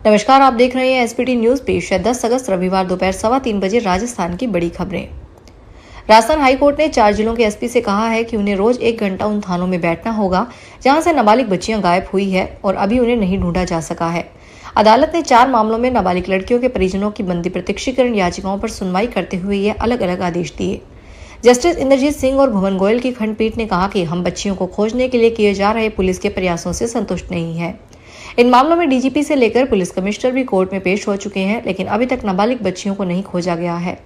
नमस्कार, आप देख रहे हैं एसपीटी न्यूज। पेश है 10 अगस्त रविवार दोपहर 3:15 बजे राजस्थान की बड़ी खबरें। राजस्थान हाईकोर्ट ने 4 जिलों के एसपी से कहा है कि उन्हें रोज 1 घंटा उन थानों में बैठना होगा जहां से नाबालिग बच्चियां गायब हुई है और अभी उन्हें नहीं ढूंढा जा सका है। अदालत ने 4 मामलों में नाबालिग लड़कियों के परिजनों की बंदी प्रत्यक्षीकरण याचिकाओं पर सुनवाई करते हुए ये अलग अलग आदेश दिए। जस्टिस इंद्रजीत सिंह और भुवन गोयल की खंडपीठ ने कहा कि हम बच्चियों को खोजने के लिए किए जा रहे पुलिस के प्रयासों से संतुष्ट नहीं है। इन मामलों में डीजीपी से लेकर पुलिस कमिश्नर भी कोर्ट में पेश हो चुके हैं, लेकिन अभी तक नाबालिग बच्चियों को नहीं खोजा गया है।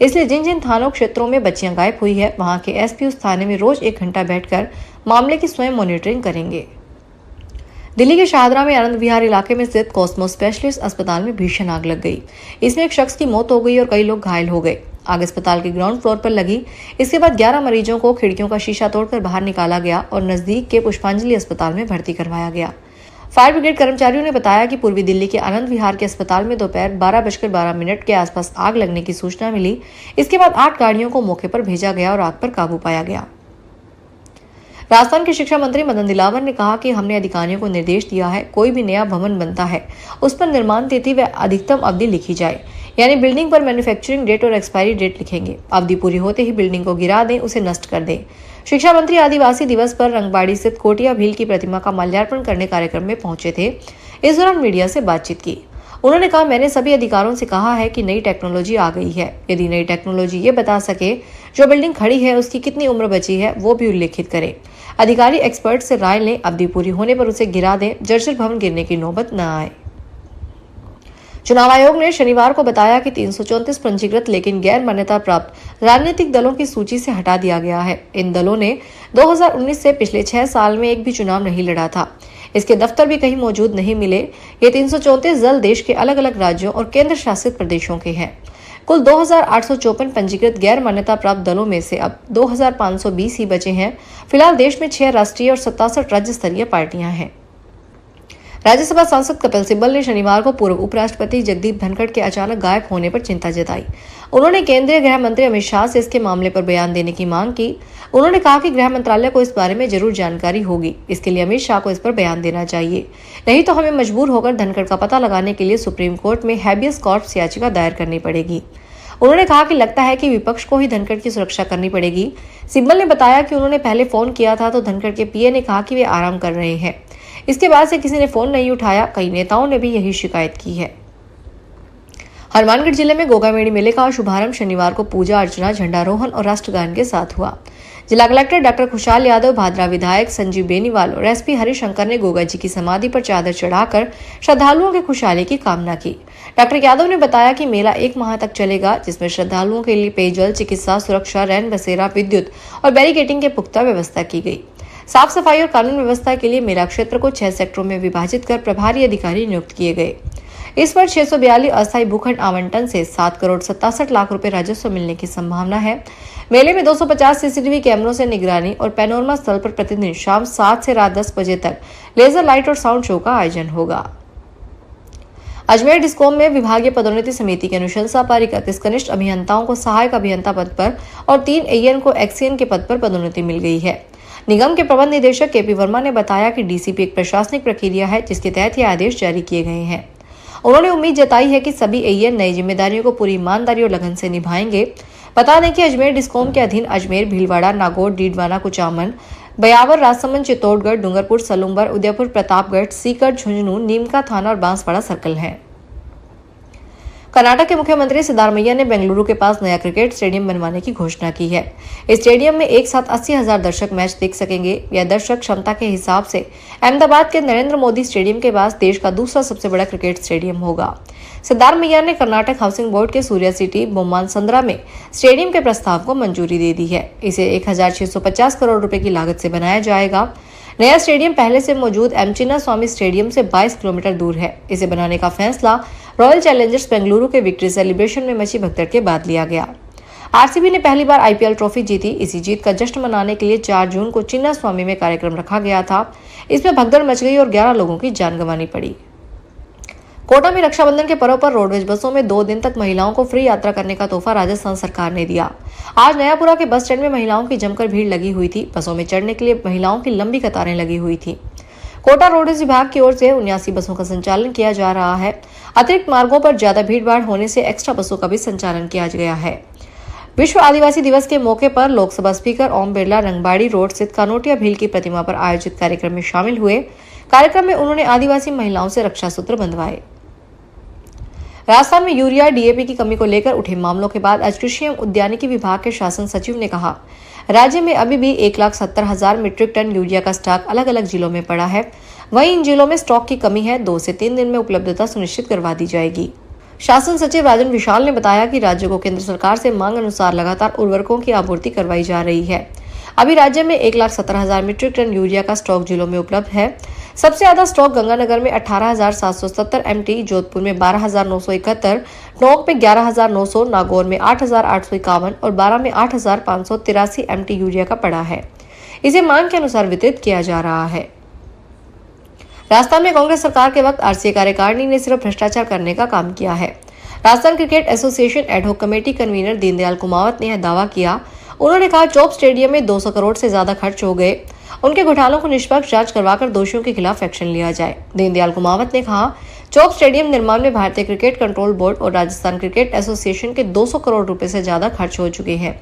इसलिए जिन जिन थानों क्षेत्रों में बच्चियां गायब हुई है, वहां के एसपी उस थाने में रोज 1 घंटा बैठकर मामले की स्वयं मॉनिटरिंग करेंगे। दिल्ली के शाहदरा में आनंद विहार इलाके में स्थित कॉस्मो स्पेशलिस्ट अस्पताल में भीषण आग लग गई। इसमें एक शख्स की मौत हो गई और कई लोग घायल हो गए। आग अस्पताल के ग्राउंड फ्लोर पर लगी। इसके बाद 11 मरीजों को खिड़कियों का शीशा तोड़कर बाहर निकाला गया और नजदीक के पुष्पांजलि अस्पताल में भर्ती करवाया गया। फायर ब्रिगेड कर्मचारियों ने बताया कि पूर्वी दिल्ली के आनंद विहार के अस्पताल में दोपहर 12:12 के आसपास आग लगने की सूचना मिली। इसके बाद 8 गाड़ियों को मौके पर भेजा गया और आग पर काबू पाया गया। राजस्थान के शिक्षा मंत्री मदन दिलावर ने कहा कि हमने अधिकारियों को निर्देश दिया है, कोई भी नया भवन बनता है उस पर निर्माण तिथि व अधिकतम अवधि लिखी जाए, यानी बिल्डिंग पर मैन्युफैक्चरिंग डेट और एक्सपायरी डेट लिखेंगे। अवधि पूरी होते ही बिल्डिंग को गिरा दें, उसे नष्ट कर दें। शिक्षा मंत्री आदिवासी दिवस पर रंगबाड़ी स्थित कोटिया भील की प्रतिमा का माल्यार्पण करने कार्यक्रम में पहुंचे थे। इस दौरान मीडिया से बातचीत की। उन्होंने कहा, मैंने सभी अधिकारियों से कहा है कि नई टेक्नोलॉजी आ गई है। यदि नई टेक्नोलॉजी ये बता सके जो बिल्डिंग खड़ी है उसकी कितनी उम्र बची है, वो भी उल्लेखित करें। अधिकारी एक्सपर्ट से राय लें, अवधि पूरी होने पर उसे गिरा दें, जर्जर भवन गिरने की नौबत न आए। चुनाव आयोग ने शनिवार को बताया कि 334 पंजीकृत लेकिन गैर मान्यता प्राप्त राजनीतिक दलों की सूची से हटा दिया गया है। इन दलों ने 2019 से पिछले 6 साल में एक भी चुनाव नहीं लड़ा था। इसके दफ्तर भी कहीं मौजूद नहीं मिले। ये 334 दल देश के अलग अलग राज्यों और केंद्र शासित प्रदेशों के हैं। कुल 2854 पंजीकृत गैर मान्यता प्राप्त दलों में से अब 2520 ही बचे हैं। फिलहाल देश में 6 राष्ट्रीय और 67 राज्य स्तरीय पार्टियां हैं। राज्यसभा सांसद कपिल सिब्बल ने शनिवार को पूर्व उपराष्ट्रपति जगदीप धनखड़ के अचानक गायब होने पर चिंता जताई। उन्होंने केंद्रीय गृह मंत्री अमित शाह से इसके मामले पर बयान देने की मांग की। उन्होंने कहा कि गृह मंत्रालय को इस बारे में जरूर जानकारी होगी, इसके लिए अमित शाह को इस पर बयान देना चाहिए, नहीं तो हमें मजबूर होकर धनखड़ का पता लगाने के लिए सुप्रीम कोर्ट में हैबियस कॉर्पस याचिका दायर करनी पड़ेगी। उन्होंने कहा कि लगता है कि विपक्ष को ही धनखड़ की सुरक्षा करनी पड़ेगी। सिब्बल ने बताया कि उन्होंने पहले फोन किया था तो धनखड़ के पीए ने कहा कि वे आराम कर रहे हैं। इसके बाद से किसी ने फोन नहीं उठाया। कई नेताओं ने भी यही शिकायत की है। हनुमानगढ़ जिले में गोगामेड़ी मेले का शुभारंभ शनिवार को पूजा अर्चना, झंडारोहण और राष्ट्रगान के साथ हुआ। जिला कलेक्टर डॉक्टर खुशहाल यादव, भादरा विधायक संजीव बेनीवाल और एसपी हरिशंकर ने गोगा जी की समाधि पर चादर चढ़ाकर श्रद्धालुओं की खुशहाली की कामना की। डॉक्टर यादव ने बताया कि मेला 1 माह तक चलेगा, जिसमें श्रद्धालुओं के लिए पेयजल, चिकित्सा, सुरक्षा, रैन बसेरा, विद्युत और बैरिकेडिंग के पुख्ता व्यवस्था की गई। साफ सफाई और कानून व्यवस्था के लिए मेला क्षेत्र को 6 सेक्टरों में विभाजित कर प्रभारी अधिकारी नियुक्त किए गए। इस वर्ष 642 अस्थायी भूखंड आवंटन से 7 करोड़ 67 लाख रुपए राजस्व मिलने की संभावना है। मेले में 250 सीसीटीवी कैमरों से निगरानी और पैनोरमा स्थल पर प्रतिदिन शाम 7 से रात 10 बजे तक लेजर लाइट और साउंड शो का आयोजन होगा। अजमेर डिस्कॉम में विभागीय पदोन्नति समिति की अनुशंसा पर 31 कनिष्ठ अभियंताओं को सहायक अभियंता पद पर और 3 एएन को एक्सीएन के पद पर पदोन्नति मिल गई है। निगम के प्रबंध निदेशक केपी वर्मा ने बताया कि डीसीपी एक प्रशासनिक प्रक्रिया है जिसके तहत ये आदेश जारी किए गए हैं। उन्होंने उम्मीद जताई है कि सभी एएन नई जिम्मेदारियों को पूरी ईमानदारी और लगन से निभाएंगे। बता दें कि अजमेर डिस्कॉम के अधीन अजमेर, भीलवाड़ा, नागौर, डीडवाना, कुचामन, बयावर, राजसमंद, चित्तौड़गढ़, डूंगरपुर, सलूंबर, उदयपुर, प्रतापगढ़, सीकर, झुंझुनू, नीमका थाना और बांसवाड़ा सर्कल है। कर्नाटक के मुख्यमंत्री सिद्धारमैया ने बेंगलुरु के पास नया क्रिकेट स्टेडियम बनवाने की घोषणा की है। इस स्टेडियम में एक साथ 80,000 दर्शक मैच देख सकेंगे। यह दर्शक क्षमता के हिसाब से अहमदाबाद के नरेंद्र मोदी स्टेडियम के बाद देश का दूसरा सबसे बड़ा क्रिकेट स्टेडियम होगा। सिद्धारमैया ने कर्नाटक हाउसिंग बोर्ड के सूर्या सिटी, बोम्मान संद्रा में स्टेडियम के प्रस्ताव को मंजूरी दे दी है। इसे 1650 करोड़ रुपए की लागत से बनाया जाएगा। नया स्टेडियम पहले से मौजूद एम चिन्नास्वामी स्टेडियम से 22 किलोमीटर दूर है। इसे बनाने का फैसला रॉयल चैलेंजर्स बेंगलुरु के विक्ट्री सेलिब्रेशन में मची भगदड़ के बाद लिया गया। आरसीबी ने पहली बार आईपीएल ट्रॉफी जीती। इसी जीत का जश्न मनाने के लिए 4 जून को चिन्नास्वामी में कार्यक्रम रखा गया था। इसमें भगदड़ मच गई और 11 लोगों की जान गंवानी पड़ी। कोटा में रक्षाबंधन के पर्व पर रोडवेज बसों में 2 दिन तक महिलाओं को फ्री यात्रा करने का तोहफा राजस्थान सरकार ने दिया। आज नयापुरा के बस स्टैंड में महिलाओं की जमकर भीड़ लगी हुई थी। बसों में चढ़ने के लिए महिलाओं की लंबी कतारें लगी हुई थी। कोटा रोडवेज विभाग की ओर से 79 बसों का संचालन किया जा रहा है। अतिरिक्त मार्गों पर ज्यादा भीड़भाड़ होने से एक्स्ट्रा बसों का भी संचालन किया गया है। विश्व आदिवासी दिवस के मौके पर लोकसभा स्पीकर ओम बिरला रंगबाड़ी रोड स्थित कानोटिया भील की प्रतिमा पर आयोजित कार्यक्रम में शामिल हुए। कार्यक्रम में उन्होंने आदिवासी महिलाओं से रक्षा सूत्र बंधवाए। राजस्थान में यूरिया डीएपी की कमी को लेकर उठे मामलों के बाद आज कृषि एवं उद्यानिकी विभाग के शासन सचिव ने कहा, राज्य में अभी भी 1,70,000 मीट्रिक टन यूरिया का स्टॉक अलग अलग जिलों में पड़ा है। वहीं इन जिलों में स्टॉक की कमी है। 2 से 3 दिन में उपलब्धता सुनिश्चित करवा दी जाएगी। शासन सचिव राजन विशाल ने बताया कि राज्य को केंद्र सरकार से मांग अनुसार लगातार उर्वरकों की आपूर्ति करवाई जा रही है। अभी राज्य में 1,70,000 मीट्रिक टन यूरिया का स्टॉक जिलों में उपलब्ध है। सबसे ज्यादा स्टॉक गंगानगर में 18,770 MT, जोधपुर में 12,971, टोंक में 11,900, नागौर में 8,851 और बारा में 8,583 MT यूरिया का पड़ा है। इसे मांग के अनुसार वितरित किया जा रहा है। राजस्थान में कांग्रेस सरकार के वक्त आरसीए कार्यकारिणी ने सिर्फ भ्रष्टाचार करने का काम किया है। Rajasthan cricket association ad hoc committee convener Deendayal Kumawat ने यह दावा किया। उन्होंने कहा, चौप स्टेडियम में 200 करोड़ से ज्यादा खर्च हो गए। उनके घोटालों को निष्पक्ष जांच करवाकर दोषियों के खिलाफ एक्शन लिया जाए। दीनदयाल कुमावत ने कहा, चौप स्टेडियम निर्माण में भारतीय क्रिकेट कंट्रोल बोर्ड और राजस्थान क्रिकेट एसोसिएशन के 200 करोड़ रुपए से ज्यादा खर्च हो चुके हैं।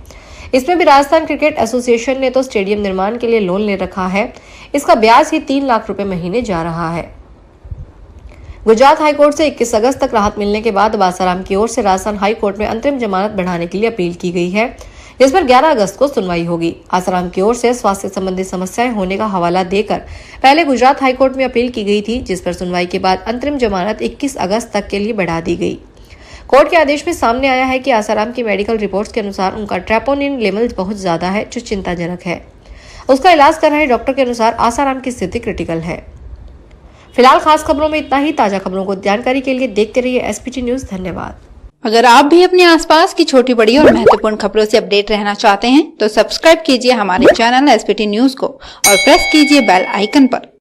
इसमें भी राजस्थान क्रिकेट एसोसिएशन ने तो स्टेडियम निर्माण के लिए लोन ले रखा है। इसका ब्याज ही 3 लाख रुपए महीने जा रहा है। गुजरात हाईकोर्ट से 21 अगस्त तक राहत मिलने के बाद आसाराम की ओर से राजस्थान हाईकोर्ट में अंतरिम जमानत बढ़ाने के लिए अपील की गई है, जिस पर 11 अगस्त को सुनवाई होगी। आसाराम की ओर से स्वास्थ्य संबंधी समस्याएं होने का हवाला देकर पहले गुजरात हाईकोर्ट में अपील की गई थी, जिस पर सुनवाई के बाद अंतरिम जमानत 21 अगस्त तक के लिए बढ़ा दी गई। कोर्ट के आदेश में सामने आया है कि आसाराम की मेडिकल रिपोर्ट्स के अनुसार उनका ट्रेपोनिन लेवल बहुत ज्यादा है, जो चिंताजनक है। उसका इलाज कर रहे डॉक्टर के अनुसार आसाराम की स्थिति क्रिटिकल है। फिलहाल खास खबरों में इतना ही। ताजा खबरों को जानकारी के लिए देखते रहिए एसपीटी न्यूज। धन्यवाद। अगर आप भी अपने आसपास की छोटी बड़ी और महत्वपूर्ण खबरों से अपडेट रहना चाहते हैं तो सब्सक्राइब कीजिए हमारे चैनल एसपीटी न्यूज को और प्रेस कीजिए बेल आइकन पर।